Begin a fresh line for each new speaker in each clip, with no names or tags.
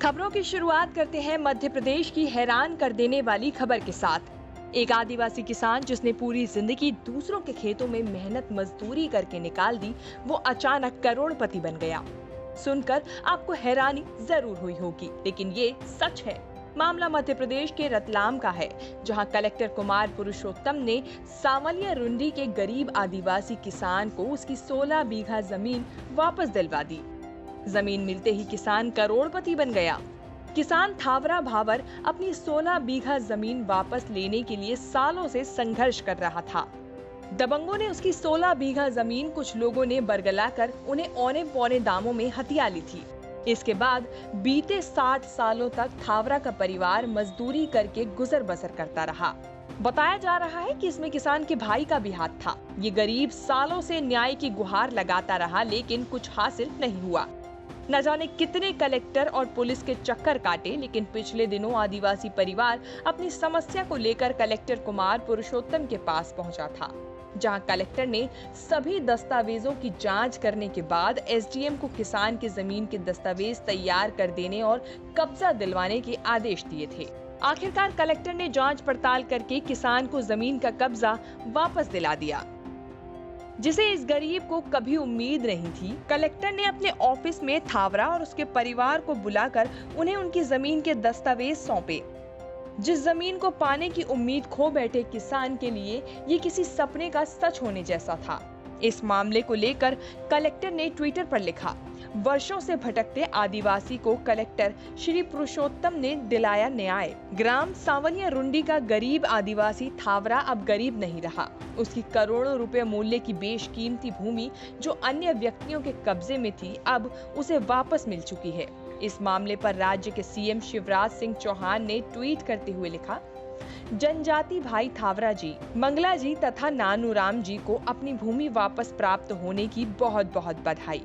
खबरों की शुरुआत करते हैं मध्य प्रदेश की हैरान कर देने वाली खबर के साथ। एक आदिवासी किसान जिसने पूरी जिंदगी दूसरों के खेतों में मेहनत मजदूरी करके निकाल दी, वो अचानक करोड़पति बन गया। सुनकर आपको हैरानी जरूर हुई होगी, लेकिन ये सच है। मामला मध्य प्रदेश के रतलाम का है, जहां कलेक्टर कुमार पुरुषोत्तम ने सांवलिया रुंडी के गरीब आदिवासी किसान को उसकी 16 बीघा जमीन वापस दिलवा दी। जमीन मिलते ही किसान करोड़पति बन गया। किसान थावरा भावर अपनी 16 बीघा जमीन वापस लेने के लिए सालों से संघर्ष कर रहा था। दबंगों ने उसकी 16 बीघा जमीन कुछ लोगों ने बरगलाकर उन्हें औने पौने दामों में हथिया ली थी। इसके बाद बीते 60 सालों तक थावरा का परिवार मजदूरी करके गुजर बसर करता रहा। बताया जा रहा है कि इसमें किसान के भाई का भी हाथ था। ये गरीब सालों से न्याय की गुहार लगाता रहा, लेकिन कुछ हासिल नहीं हुआ। न जाने कितने कलेक्टर और पुलिस के चक्कर काटे, लेकिन पिछले दिनों आदिवासी परिवार अपनी समस्या को लेकर कलेक्टर कुमार पुरुषोत्तम के पास पहुंचा था, जहां कलेक्टर ने सभी दस्तावेजों की जांच करने के बाद एसडीएम को किसान की जमीन के दस्तावेज तैयार कर देने और कब्जा दिलवाने के आदेश दिए थे। आखिरकार कलेक्टर ने जांच पड़ताल करके किसान को जमीन का कब्जा वापस दिला दिया, जिसे इस गरीब को कभी उम्मीद नहीं थी। कलेक्टर ने अपने ऑफिस में थावरा और उसके परिवार को बुलाकर उन्हें उनकी जमीन के दस्तावेज सौंपे। जिस जमीन को पाने की उम्मीद खो बैठे किसान के लिए ये किसी सपने का सच होने जैसा था। इस मामले को लेकर कलेक्टर ने ट्विटर पर लिखा, वर्षों से भटकते आदिवासी को कलेक्टर श्री पुरुषोत्तम ने दिलाया न्याय। ग्राम सांवलिया रुंडी का गरीब आदिवासी थावरा अब गरीब नहीं रहा। उसकी करोड़ों रुपए मूल्य की बेशकीमती भूमि जो अन्य व्यक्तियों के कब्जे में थी, अब उसे वापस मिल चुकी है। इस मामले पर राज्य के सीएम शिवराज सिंह चौहान ने ट्वीट करते हुए लिखा, जनजाति भाई थावरा जी, मंगला जी तथा नानूराम जी को अपनी भूमि वापस प्राप्त होने की बहुत बहुत बधाई।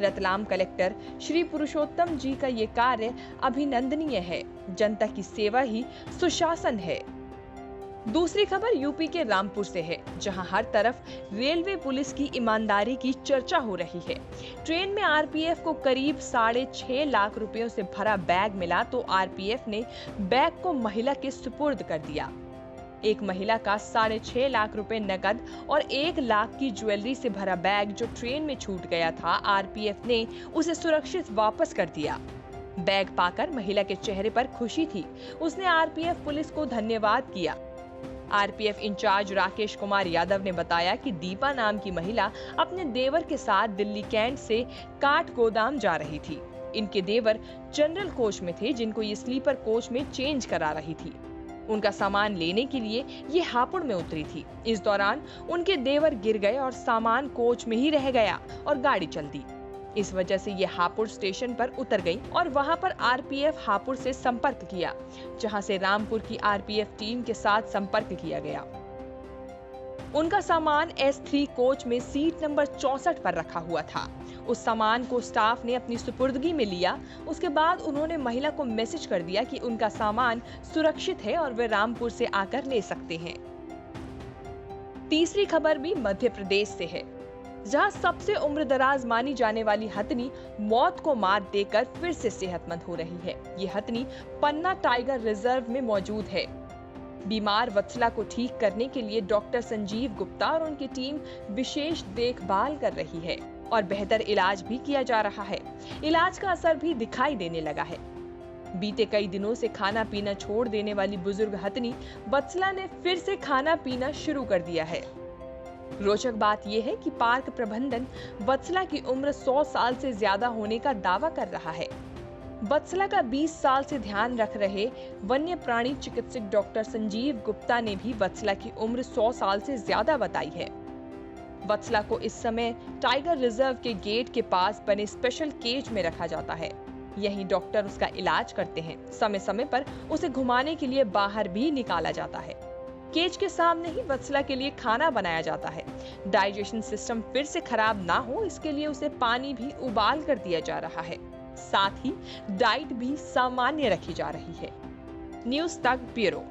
रतलाम कलेक्टर श्री पुरुषोत्तम जी का ये कार्य अभिनंदनीय है। जनता की सेवा ही सुशासन है। दूसरी खबर यूपी के रामपुर से है, जहां हर तरफ रेलवे पुलिस की ईमानदारी की चर्चा हो रही है। ट्रेन में आरपीएफ को करीब 6.5 लाख रुपयों से भरा बैग मिला, तो आरपीएफ ने बैग को महिला के सुपुर्द कर दिया। एक महिला का 6.5 लाख रुपए नकद और 1 लाख की ज्वेलरी से भरा बैग जो ट्रेन में छूट गया था, आरपीएफ ने उसे सुरक्षित वापस कर दिया। बैग पाकर महिला के चेहरे पर खुशी थी। उसने आरपीएफ पुलिस को धन्यवाद किया। आरपीएफ इंचार्ज राकेश कुमार यादव ने बताया कि दीपा नाम की महिला अपने देवर के साथ दिल्ली कैंट से काठ गोदाम जा रही थी। इनके देवर जनरल कोच में थे, जिनको ये स्लीपर कोच में चेंज करा रही थी। उनका सामान लेने के लिए ये हापुड़ में उतरी थी। इस दौरान उनके देवर गिर गए और सामान कोच में ही रह गया और गाड़ी चल दी। इस वजह से ये हापुड़ स्टेशन पर उतर गई और वहां पर आरपीएफ हापुड़ से संपर्क किया, जहां से रामपुर की आरपीएफ टीम के साथ संपर्क किया गया। उनका सामान S3 कोच में सीट नंबर 64 पर रखा हुआ था। उस सामान को स्टाफ ने अपनी सुपुर्दगी में लिया। उसके बाद उन्होंने महिला को मैसेज कर दिया कि उनका सामान सुरक्षित है और वे रामपुर से आकर ले सकते हैं। तीसरी खबर भी मध्य प्रदेश से है, जहां सबसे उम्रदराज मानी जाने वाली हथनी मौत को मात देकर फिर से सेहतमंद हो रही है। ये हथनी पन्ना टाइगर रिजर्व में मौजूद है। बीमार वत्सला को ठीक करने के लिए डॉक्टर संजीव गुप्ता और उनकी टीम विशेष देखभाल कर रही है और बेहतर इलाज भी किया जा रहा है। इलाज का असर भी दिखाई देने लगा है। बीते कई दिनों से खाना पीना छोड़ देने वाली बुजुर्ग हथनी वत्सला ने फिर से खाना पीना शुरू कर दिया है। रोचक बात यह है कि पार्क प्रबंधन वत्सला की उम्र 100 साल से ज्यादा होने का दावा कर रहा है। वत्सला का 20 साल से ध्यान रख रहे वन्य प्राणी चिकित्सक डॉक्टर संजीव गुप्ता ने भी वत्सला की उम्र 100 साल से ज्यादा बताई है। वत्सला को इस समय टाइगर रिजर्व के गेट के पास बने स्पेशल केज में रखा जाता है। यहीं डॉक्टर उसका इलाज करते हैं। समय समय पर उसे घुमाने के लिए बाहर भी निकाला जाता है। केज के सामने ही वत्सला के लिए खाना बनाया जाता है। डाइजेशन सिस्टम फिर से खराब ना हो, इसके लिए उसे पानी भी उबाल कर दिया जा रहा है। साथ ही डाइट भी सामान्य रखी जा रही है। न्यूज़ तक ब्यूरो।